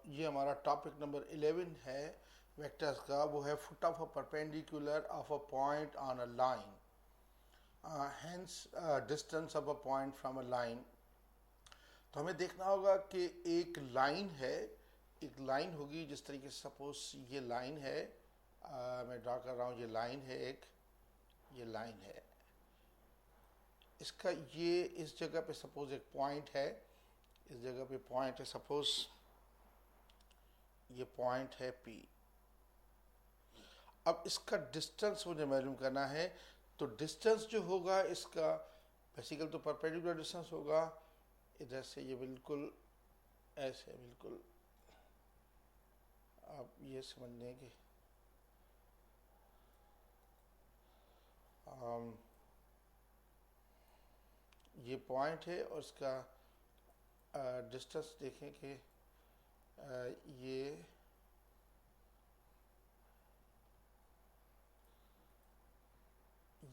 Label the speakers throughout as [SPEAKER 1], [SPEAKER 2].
[SPEAKER 1] ये हमारा topic number 11 है वेक्टर्स का। वो है foot of a perpendicular of a point on a line, hence distance of a point from a line. तो हमें देखना होगा कि एक लाइन है, एक लाइन होगी जिस तरीके से सपोज ये लाइन है, मैं ड्रा कर रहा हूँ, ये लाइन है, एक ये लाइन है, इसका ये इस जगह पे सपोज एक पॉइंट है, इस जगह पे पॉइंट है, सपोज ये पॉइंट है P। अब इसका डिस्टेंस मुझे मालूम करना है, तो डिस्टेंस जो होगा इसका बेसिकल तो परपेंडिकुलर डिस्टेंस होगा, इधर से ये बिल्कुल ऐसे बिल्कुल आप ये समझ लें कि ये पॉइंट है और इसका डिस्टेंस देखें कि ये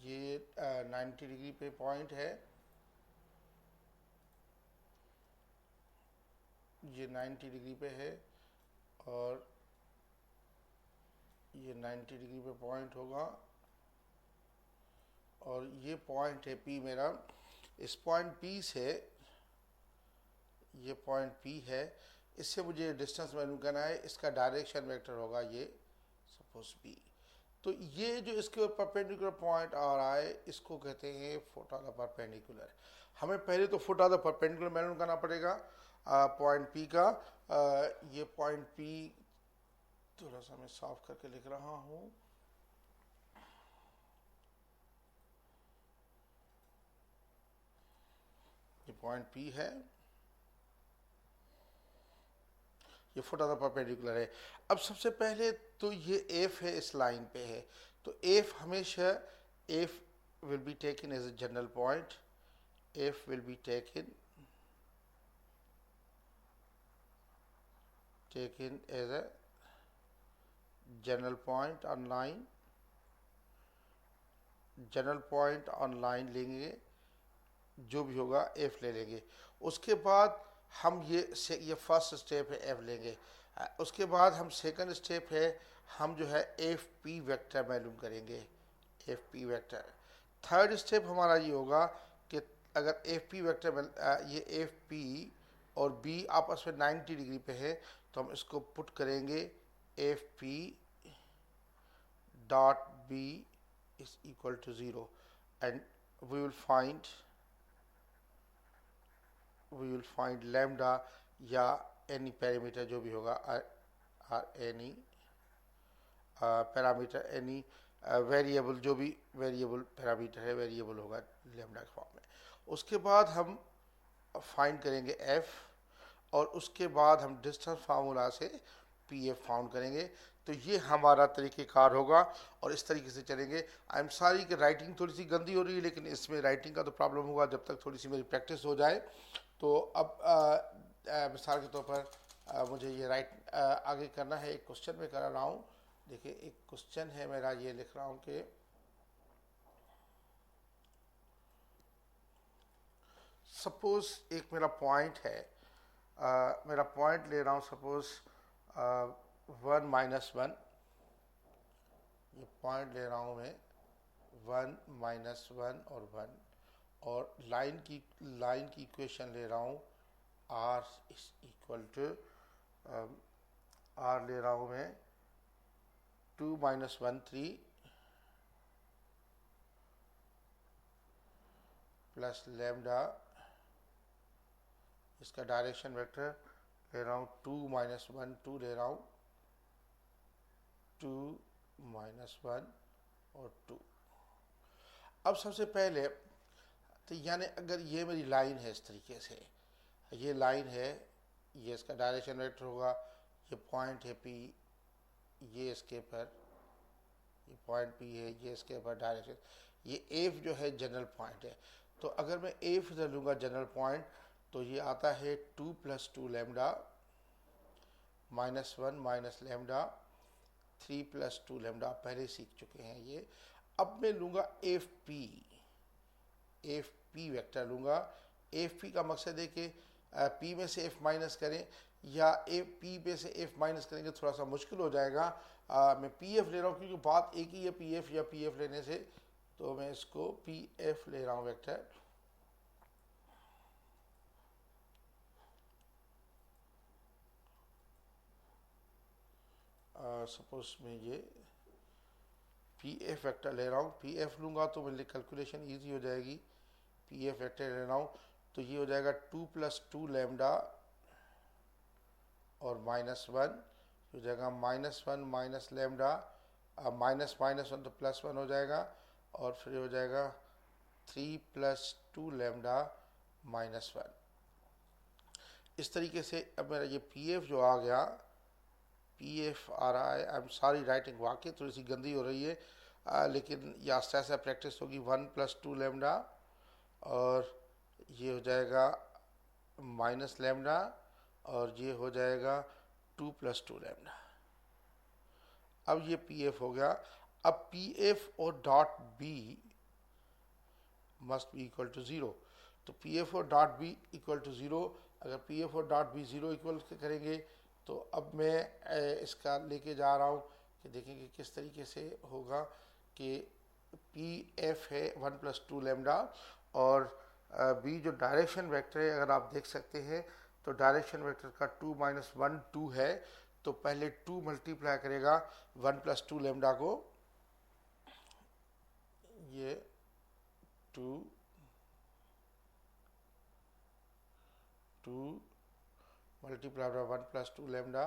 [SPEAKER 1] ये 90 डिग्री पे पॉइंट है, ये 90 डिग्री पे है और ये 90 डिग्री पे पॉइंट होगा और ये पॉइंट है P मेरा। इस पॉइंट P से ये पॉइंट P है, इससे मुझे डिस्टेंस मालूम करना है, इसका डायरेक्शन वेक्टर होगा ये सपोज P। तो ये जो इसके ऊपर परपेंडिकुलर पॉइंट आ रहा है इसको कहते हैं फुट ऑफ द परपेंडिकुलर। हमें पहले तो फुट ऑफ द परपेंडिकुलर मालूम करना पड़ेगा पॉइंट P का। ये पॉइंट P थोड़ा सा मैं साफ करके लिख रहा हूँ। ये पॉइंट P है, ये फुट ऑफ द परपेंडिकुलर है। अब सबसे पहले तो ये F है, इस लाइन पे है, तो F हमेशा F will be taken as a general point, F will be taken as a general point on line. General point on line लेंगे, जो भी होगा F ले लेंगे। उसके बाद हम ये फर्स्ट स्टेप है F लेंगे। उसके बाद हम सेकंड स्टेप है, हम जो है FP वेक्टर मालूम करेंगे, FP वेक्टर। थर्ड स्टेप हमारा ये होगा कि अगर FP वेक्टर ये FP और B आपस में 90 डिग्री पे है तो हम इसको पुट करेंगे FP dot B is equal to 0 and we will find lambda या any पैरामीटर जो भी होगा any पैरामीटर any वेरिएबल जो भी वेरिएबल पैरामीटर है वेरिएबल होगा लैम्डा के फॉर्म में। उसके बाद हम फाइंड करेंगे F और उसके बाद हम डिस्टेंस फार्मूला से PF फाउंड करेंगे। तो ये हमारा तरीक़ेकार होगा और इस तरीके से चलेंगे। आई एम सॉरी कि राइटिंग थोड़ी सी गंदी हो रही है, लेकिन इसमें राइटिंग का तो प्रॉब्लम होगा जब तक थोड़ी सी मेरी प्रैक्टिस हो जाए। तो अब मिसाल के तौर पर मुझे ये आगे करना है। एक क्वेश्चन में कर रहा हूँ, देखिए एक क्वेश्चन है मेरा, ये लिख रहा हूँ कि सपोज एक मेरा पॉइंट है, मेरा पॉइंट ले रहा हूँ सपोज 1 माइनस 1, ये पॉइंट ले रहा हूँ मैं 1 माइनस 1 और 1, और लाइन की इक्वेशन ले रहा हूँ R is equal to R ले रहा हूँ मैं 2 माइनस 1 3 प्लस लैम्डा, इसका डायरेक्शन वेक्टर ले रहा हूँ 2 माइनस 1 2 ले रहा हूँ 2 माइनस 1 और 2। अब सबसे पहले तो यानी अगर ये मेरी लाइन है, इस तरीके से ये लाइन है, ये इसका डायरेक्शन वेक्टर होगा, ये पॉइंट है P, ये इसके पर ये पॉइंट P है, ये इसके पर डायरेक्शन, ये F जो है जनरल पॉइंट है। तो अगर मैं F इधर लूँगा जनरल पॉइंट तो ये आता है 2 plus 2 lambda minus 1 minus lambda 3 plus 2 lambda, आप पहले सीख चुके हैं ये। अब मैं लूँगा FP वेक्टर लूँगा। FP का मकसद है कि पी में से एफ माइनस करें या ए पी में से एफ माइनस करेंगे थोड़ा सा मुश्किल हो जाएगा। मैं पी एफ ले रहा हूँ क्योंकि बात एक ही है पी एफ या पी एफ लेने से, तो मैं इसको पी एफ ले रहा हूँ वेक्टर। सपोज मैं ये पी एफ वेक्टर ले रहा हूँ, पी एफ लूँगा तो मेरे लिए कैलकुलेशन ईजी हो जाएगी। पी एफ वेक्टर ले रहा हूँ तो ये हो जाएगा 2 + 2 लैम्डा और -1 हो जाएगा -1 माइनस लैम्डा, माइनस -1 तो +1 हो जाएगा और फिर हो जाएगा 3 + 2 लैम्डा -1। इस तरीके से अब मेरा ये पी एफ जो आ गया, पी एफ आ रहा है। आई एम सॉरी राइटिंग वाकई थोड़ी सी गंदी हो रही है, लेकिन ये आस्ते आस्ते प्रैक्टिस होगी। 1 + 2 लैम्डा और ये हो जाएगा माइनस लैम्डा और ये हो जाएगा 2 + 2 लैम्डा। अब ये पी एफ हो गया। अब पी एफ और dot B must be equal to 0, तो पी एफ और डॉट बी इक्वल टू 0। अगर पी एफ और डॉट बी 0 इक्वल करेंगे तो अब मैं इसका लेके जा रहा हूँ कि देखेंगे किस तरीके से होगा कि पी एफ है 1 + 2 लैम्डा और बी जो डायरेक्शन वेक्टर है अगर आप देख सकते हैं तो डायरेक्शन वेक्टर का 2 - 1 2 है, तो पहले 2 मल्टीप्लाई करेगा 1 + 2 लैम्डा को, ये 2 मल्टीप्लाई 1 + 2 लैम्डा,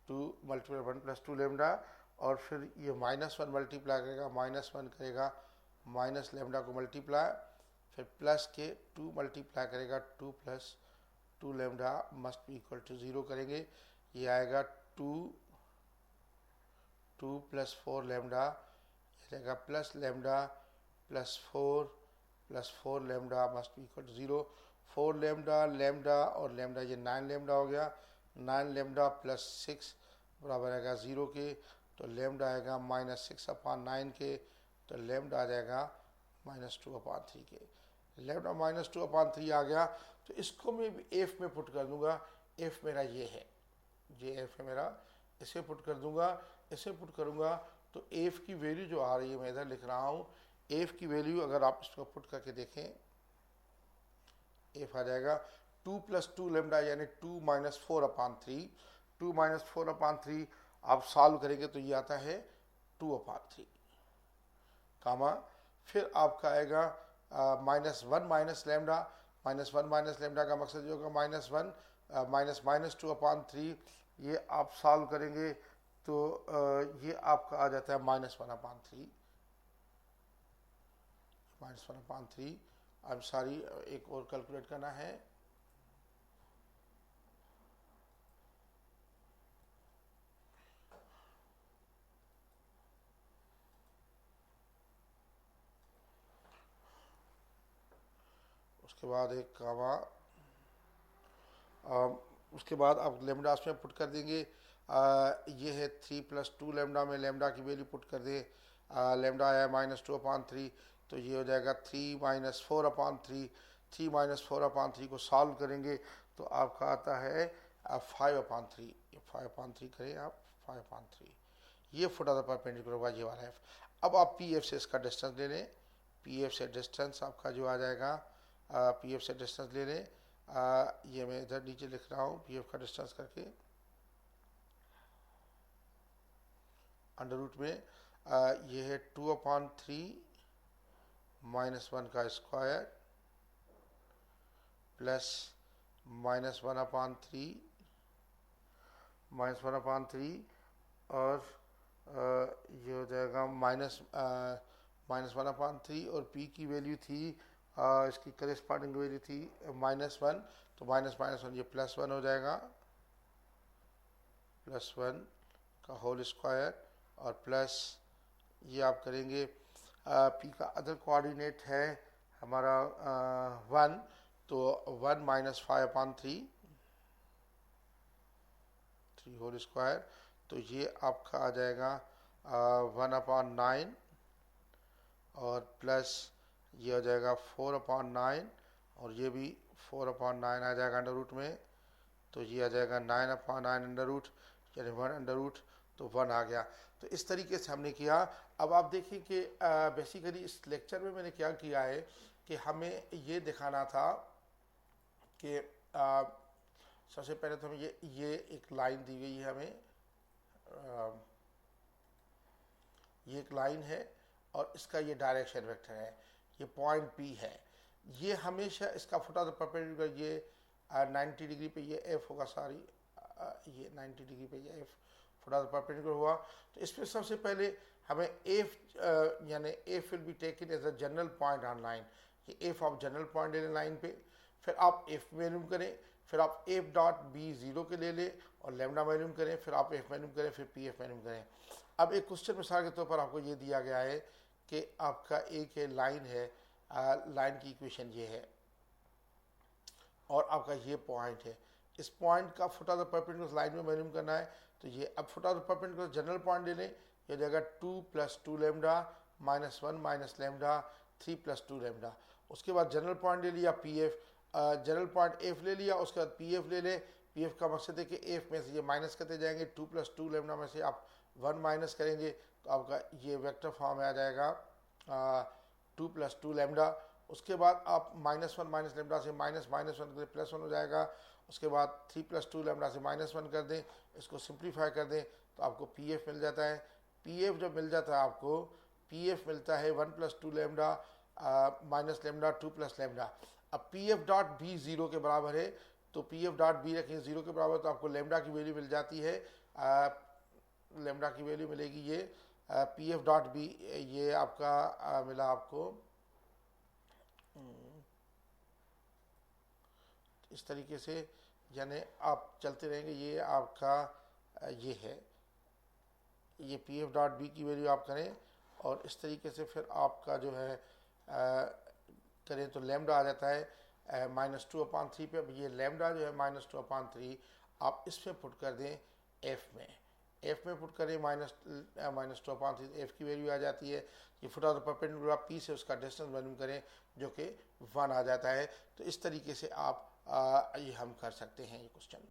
[SPEAKER 1] 2 मल्टीप्लाई 1 + 2 लैम्डा और फिर ये -1 मल्टीप्लाई करेगा, -1 करेगा माइनस लैम्डा को मल्टीप्लाई, फिर प्लस के 2 मल्टीप्लाई करेगा 2 + 2 lambda must be equal to 0 करेंगे। ये आएगा 2 + 4 लैम्डा, ये रहेगा plus lambda + 4 lambda must be equal to 0। 4 lambda lambda और लैम्डा ये 9 लैम्डा हो गया, 9 लैम्डा + 6 बराबर आएगा 0 के, तो लैम्डा आएगा -6/9 के, तो लैम्डा आ जाएगा -2/3 के। लैम्डा -2/3 आ गया तो इसको मैं एफ में पुट कर दूंगा। एफ मेरा ये है, ये एफ है मेरा, इसे पुट कर दूंगा। इसे पुट करूंगा तो एफ की वैल्यू जो आ रही है मैं इधर लिख रहा हूँ, एफ की वैल्यू अगर आप इसको पुट करके देखें एफ आ जाएगा 2 + 2 लैम्डा यानी 2 - 4/3। 2 - 4/3 आप सॉल्व करेंगे तो ये आता है 2/3 कामा, फिर आपका आएगा -1 माइनस लैम्डा, -1 माइनस लैम्डा का मकसद ये होगा -1 -2/3। ये आप सॉल्व करेंगे तो ये आपका आ जाता है -1/3, -1/3। आई एम सॉरी एक और कैलकुलेट करना है। उसके बाद एक कामा, उसके बाद आप लेमडा में पुट कर देंगे। ये है 3 + 2 लैम्डा में लेमडा की वैल्यू पुट कर दें, लेमडा आया -2/3, तो ये हो जाएगा 3 - 4/3। 3 - 4/3 को सॉल्व करेंगे तो आपका आता है 5/3। 5/3 करें आप, 5/3 ये फुट ऑफ द परपेंडिकुलर होगा ये वाला एफ। अब आप पी एफ से इसका डिस्टेंस ले लें, पी एफ से डिस्टेंस आपका जो आ जाएगा, पी एफ से डिस्टेंस ले लें। ये मैं इधर नीचे लिख रहा हूँ पी एफ का डिस्टेंस करके अंडर रूट में, ये है 2/3 -1 का स्क्वायर प्लस -1/3 और ये हो जाएगा -1/3 और p की वैल्यू थी, इसकी करेस्पॉन्डिंग वैल्यू थी -1, तो -1 ये +1 हो जाएगा, +1 का होल स्क्वायर और प्लस ये आप करेंगे p का अदर कोऑर्डिनेट है हमारा 1, तो 1 - 5/3 होल स्क्वायर, तो ये आपका आ जाएगा 1/9 और प्लस ये हो जाएगा 4/9 और ये भी 4/9 आ जाएगा अंडर रूट में, तो ये आ जाएगा 9/9 अंडर रूट, यानी 1 अंडर रूट, तो 1 आ गया। तो इस तरीके से हमने किया। अब आप देखिए कि बेसिकली इस लेक्चर में मैंने क्या किया है कि हमें ये दिखाना था कि सबसे पहले तो हमें ये एक लाइन दी गई है हमें, ये एक लाइन है और इसका ये डायरेक्शन वेक्टर है, ये पॉइंट P है। ये हमेशा इसका फुट ऑफ द परपेंडिकुलर ये 90 डिग्री पे ये F होगा, सॉरी ये 90 डिग्री पे ये F foot of the perpendicular हुआ। तो इसमें सबसे पहले हमें F यानी F will be taken as a general point on line, ये F आप जनरल पॉइंट ले लें लाइन पे, फिर आप F वैल्यूम करें, फिर आप F डॉट B 0 के ले लें और लेमडा वैल्यूम करें, फिर आप F वैल्यूम करें, फिर PF वैल्यूम करें। अब एक क्वेश्चन मिसाल के तौर पर आपको ये दिया गया है कि आपका एक लाइन है, लाइन की इक्वेशन ये है और आपका ये पॉइंट है, इस पॉइंट का foot of the perpendicular line में वैल्यूम करना है। तो ये अब foot of the perpendicular general point ले लें, ये जाएगा 2 + 2 लेमडा -1 - लेमडा 3 + 2 लेमडा। उसके बाद जनरल पॉइंट ले लिया PF, जनरल पॉइंट F ले लिया, उसके बाद PF ले लें। PF का मकसद है कि F में से ये माइनस करते जाएंगे, 2 + 2 लेमडा में से आप 1 माइनस करेंगे तो आपका ये वेक्टर फॉर्म में आ जाएगा 2 + 2 लेमडा। उसके बाद आप -1 - लेमडा से -1 करें, +1 हो जाएगा। उसके बाद 3 + 2 लेमडा से -1 कर दें, इसको सिंप्लीफाई कर दें तो आपको PF मिल जाता है। PF जब मिल जाता है आपको, PF मिलता है 1 + 2 लेमडा माइनस लेमडा 2 + लेमडा। अब PF डॉट B 0 के बराबर है, तो PF डॉट B रखें 0 के बराबर, तो आपको लेमडा की वैल्यू मिल जाती है, लेमडा की वैल्यू मिलेगी ये PF डॉट B, ये आपका मिला आपको इस तरीके से, यानी आप चलते रहेंगे। ये आपका ये है, ये PF डॉट B की वैल्यू आप करें और इस तरीके से फिर आपका जो है करें तो लेमडा आ जाता है -2/3 पे। अब ये लेमडा जो है -2/3 आप इसमें पुट कर दें F में, F में पुट करें -2/3, F की वैल्यू आ जाती है। ये foot of the perpendicular P से उसका डिस्टेंस वैल्यू करें जो कि 1 आ जाता है। तो इस तरीके से आप ये हम कर सकते हैं ये क्वेश्चन।